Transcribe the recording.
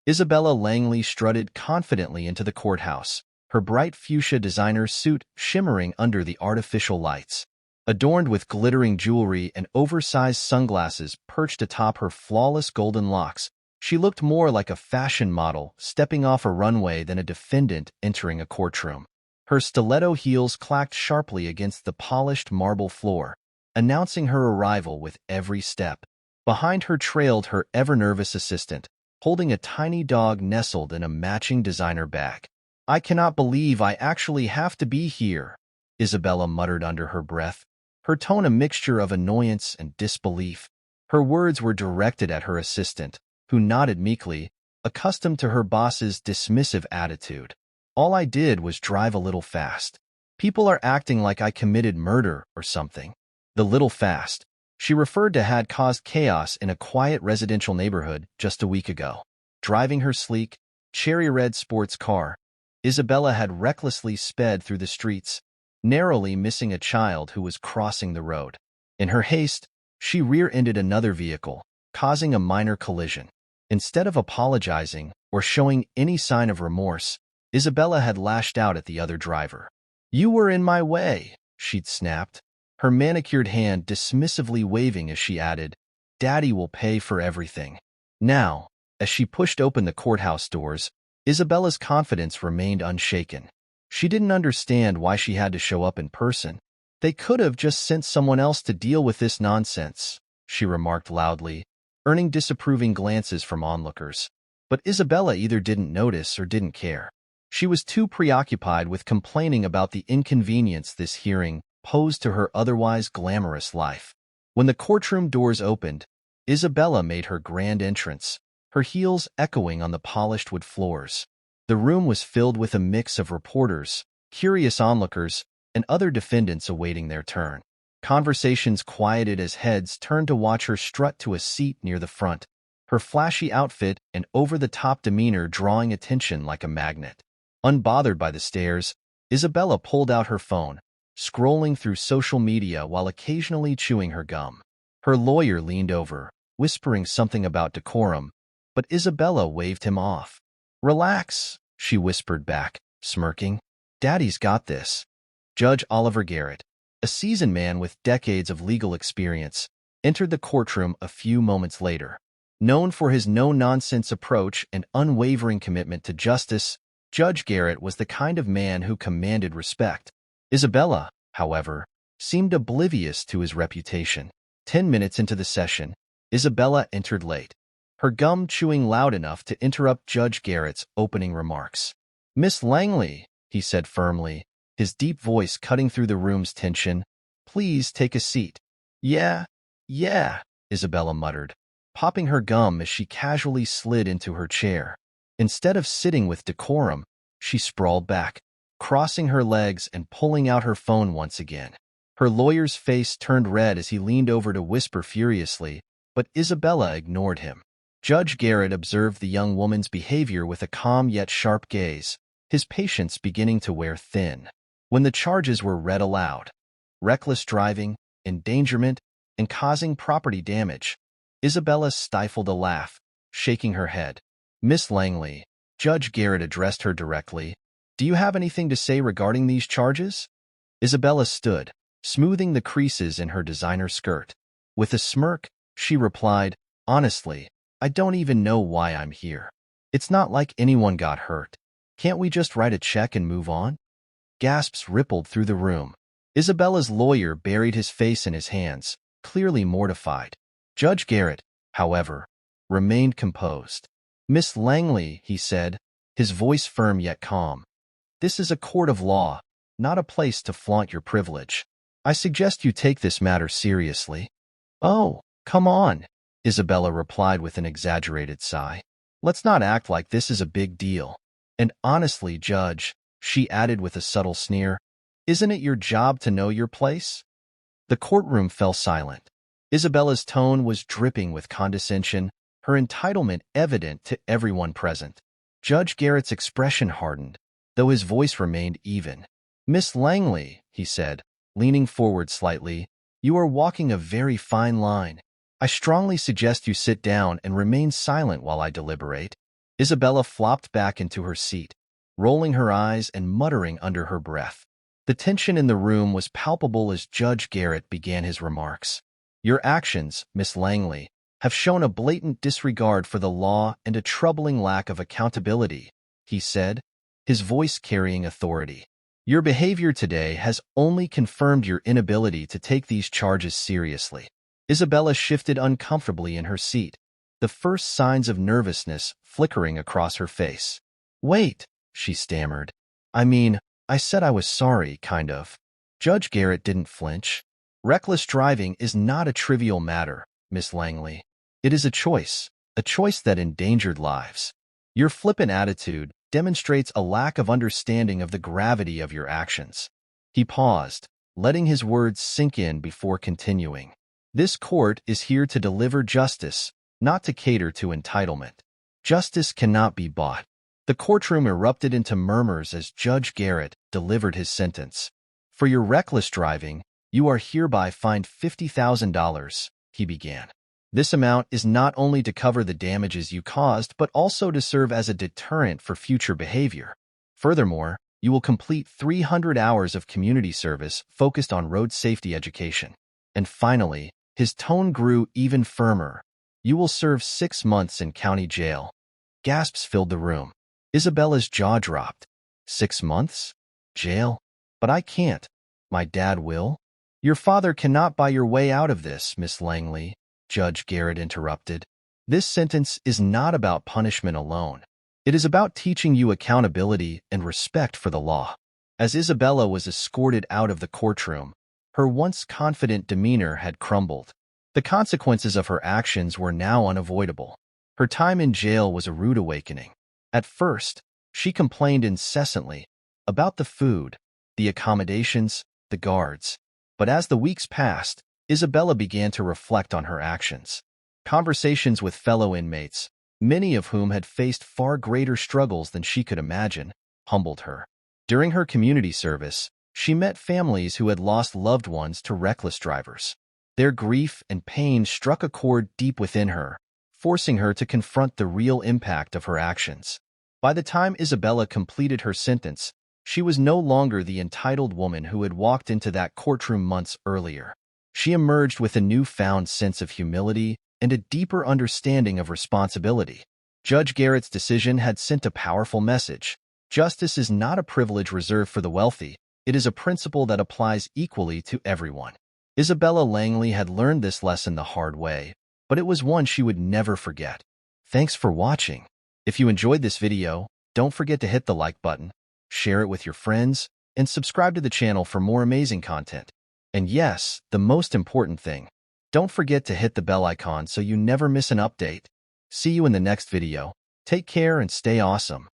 Isabella Langley strutted confidently into the courthouse, her bright fuchsia designer suit shimmering under the artificial lights. Adorned with glittering jewelry and oversized sunglasses perched atop her flawless golden locks, she looked more like a fashion model stepping off a runway than a defendant entering a courtroom. Her stiletto heels clacked sharply against the polished marble floor, announcing her arrival with every step. Behind her trailed her ever-nervous assistant, holding a tiny dog nestled in a matching designer bag. "I cannot believe I actually have to be here," Isabella muttered under her breath, her tone a mixture of annoyance and disbelief. Her words were directed at her assistant, who nodded meekly, accustomed to her boss's dismissive attitude. "All I did was drive a little fast. People are acting like I committed murder or something." The little fast she referred to had caused chaos in a quiet residential neighborhood just a week ago. Driving her sleek, cherry-red sports car, Isabella had recklessly sped through the streets, narrowly missing a child who was crossing the road. In her haste, she rear-ended another vehicle, causing a minor collision. Instead of apologizing or showing any sign of remorse, Isabella had lashed out at the other driver. "You were in my way," she'd snapped, her manicured hand dismissively waving as she added, "Daddy will pay for everything." Now, as she pushed open the courthouse doors, Isabella's confidence remained unshaken. She didn't understand why she had to show up in person. "They could have just sent someone else to deal with this nonsense," she remarked loudly, earning disapproving glances from onlookers. But Isabella either didn't notice or didn't care. She was too preoccupied with complaining about the inconvenience this hearing posed to her otherwise glamorous life. When the courtroom doors opened, Isabella made her grand entrance, her heels echoing on the polished wood floors. The room was filled with a mix of reporters, curious onlookers, and other defendants awaiting their turn. Conversations quieted as heads turned to watch her strut to a seat near the front, her flashy outfit and over-the-top demeanor drawing attention like a magnet. Unbothered by the stares, Isabella pulled out her phone, scrolling through social media while occasionally chewing her gum. Her lawyer leaned over, whispering something about decorum, but Isabella waved him off. "Relax," she whispered back, smirking. "Daddy's got this." Judge Oliver Garrett, a seasoned man with decades of legal experience, entered the courtroom a few moments later. Known for his no-nonsense approach and unwavering commitment to justice, Judge Garrett was the kind of man who commanded respect. Isabella, however, seemed oblivious to his reputation. 10 minutes into the session, Isabella entered late, her gum chewing loud enough to interrupt Judge Garrett's opening remarks. "Miss Langley," he said firmly, his deep voice cutting through the room's tension, "please take a seat." Yeah, Isabella muttered, popping her gum as she casually slid into her chair. Instead of sitting with decorum, she sprawled back, crossing her legs and pulling out her phone once again. Her lawyer's face turned red as he leaned over to whisper furiously, but Isabella ignored him. Judge Garrett observed the young woman's behavior with a calm yet sharp gaze, his patience beginning to wear thin. When the charges were read aloud, reckless driving, endangerment, and causing property damage, Isabella stifled a laugh, shaking her head. "Miss Langley," Judge Garrett addressed her directly, "do you have anything to say regarding these charges?" Isabella stood, smoothing the creases in her designer skirt. With a smirk, she replied, "Honestly, I don't even know why I'm here. It's not like anyone got hurt. Can't we just write a check and move on?" Gasps rippled through the room. Isabella's lawyer buried his face in his hands, clearly mortified. Judge Garrett, however, remained composed. "Miss Langley," he said, his voice firm yet calm, "this is a court of law, not a place to flaunt your privilege. I suggest you take this matter seriously." "Oh, come on," Isabella replied with an exaggerated sigh. "Let's not act like this is a big deal. And honestly, Judge," she added with a subtle sneer, "isn't it your job to know your place?" The courtroom fell silent. Isabella's tone was dripping with condescension, her entitlement evident to everyone present. Judge Garrett's expression hardened, though his voice remained even. "Miss Langley," he said, leaning forward slightly, "you are walking a very fine line. I strongly suggest you sit down and remain silent while I deliberate." Isabella flopped back into her seat, rolling her eyes and muttering under her breath. The tension in the room was palpable as Judge Garrett began his remarks. Your actions, Miss Langley, have shown a blatant disregard for the law and a troubling lack of accountability, he said, his voice carrying authority. Your behavior today has only confirmed your inability to take these charges seriously. Isabella shifted uncomfortably in her seat, the first signs of nervousness flickering across her face. Wait, she stammered. I said I was sorry, kind of. Judge Garrett didn't flinch. Reckless driving is not a trivial matter, Miss Langley. It is a choice that endangered lives. Your flippant attitude demonstrates a lack of understanding of the gravity of your actions. He paused, letting his words sink in before continuing. This court is here to deliver justice, not to cater to entitlement. Justice cannot be bought. The courtroom erupted into murmurs as Judge Garrett delivered his sentence. For your reckless driving, you are hereby fined $50,000, he began. This amount is not only to cover the damages you caused, but also to serve as a deterrent for future behavior. Furthermore, you will complete 300 hours of community service focused on road safety education. And finally, his tone grew even firmer. You will serve 6 months in county jail. Gasps filled the room. Isabella's jaw dropped. 6 months? Jail? But I can't. My dad will? Your father cannot buy your way out of this, Miss Langley, Judge Garrett interrupted. This sentence is not about punishment alone. It is about teaching you accountability and respect for the law. As Isabella was escorted out of the courtroom, her once confident demeanor had crumbled. The consequences of her actions were now unavoidable. Her time in jail was a rude awakening. At first, she complained incessantly about the food, the accommodations, the guards. But as the weeks passed, Isabella began to reflect on her actions. Conversations with fellow inmates, many of whom had faced far greater struggles than she could imagine, humbled her. During her community service, she met families who had lost loved ones to reckless drivers. Their grief and pain struck a chord deep within her, forcing her to confront the real impact of her actions. By the time Isabella completed her sentence, she was no longer the entitled woman who had walked into that courtroom months earlier. She emerged with a newfound sense of humility and a deeper understanding of responsibility. Judge Garrett's decision had sent a powerful message. Justice is not a privilege reserved for the wealthy. It is a principle that applies equally to everyone. Isabella Langley had learned this lesson the hard way, but it was one she would never forget. Thanks for watching. If you enjoyed this video, don't forget to hit the like button, share it with your friends, and subscribe to the channel for more amazing content. And yes, the most important thing, don't forget to hit the bell icon so you never miss an update. See you in the next video. Take care and stay awesome.